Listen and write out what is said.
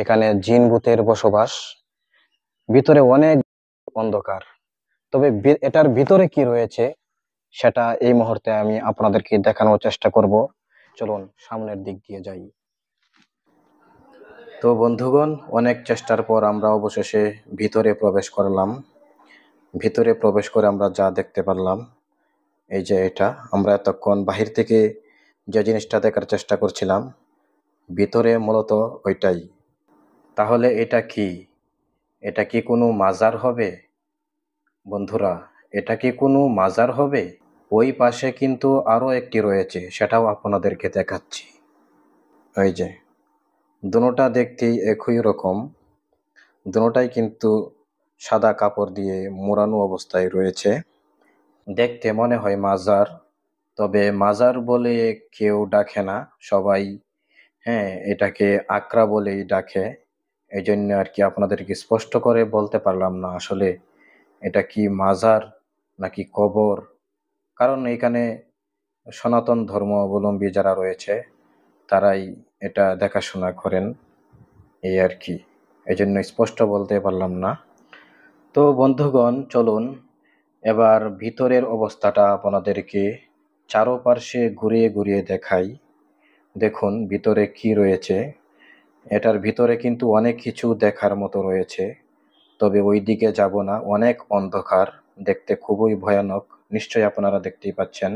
এখানে জিন ভূতের বসবাস। ভিতরে অনেক অন্ধকার। তবে এটার ভিতরে কি রয়েছে সেটা এই মুহূর্তে আমি আপনাদেরকে দেখানোর চেষ্টা করব। চলুন সামনের দিক দিয়ে যাই। তো বন্ধুগণ, অনেক চেষ্টার পর আমরা অবশেষে ভিতরে প্রবেশ করলাম। ভিতরে প্রবেশ করে আমরা যা দেখতে পারলাম, এই যে এটা আমরা এতক্ষণ বাহির থেকে যে জিনিসটা দেখার চেষ্টা করছিলাম, ভিতরে মূলত ওইটাই। তাহলে এটা কি? এটা কি কোনো মাজার হবে? বন্ধুরা, এটা কি কোনো মাজার হবে? ওই পাশে কিন্তু আরো একটি রয়েছে, সেটাও আপনাদেরকে দেখাচ্ছি। ওই যে দুটোটা দেখতেই একই রকম, দুটোটাই কিন্তু সাদা কাপড় দিয়ে মোড়ানো অবস্থায় রয়েছে। দেখতে মনে হয় মাজার, তবে মাজার বলে কেউ ডাকে না, সবাই এটাকে আকরা বলেই ডাকে। এই জন্য আর কি আপনাদেরকে স্পষ্ট করে বলতে পারলাম না আসলে এটা কি মাজার নাকি কবর। কারণ এখানে সনাতন ধর্ম অবলম্বী যারা রয়েছে তারাই এটা দেখাশোনা করেন, এই আর কি। এই জন্য স্পষ্ট বলতে পারলাম না। তো বন্ধুগণ, চলুন এবার ভিতরের অবস্থাটা আপনাদেরকে চারপাশে ঘুরিয়ে ঘুরিয়ে দেখাই। দেখুন ভিতরে কি রয়েছে। এটার ভিতরে কিন্তু অনেক কিছু দেখার মতো রয়েছে, তবে ওই দিকে যাব না, অনেক অন্ধকার, দেখতে খুবই ভয়ানক। নিশ্চয়ই আপনারা দেখতেই পাচ্ছেন।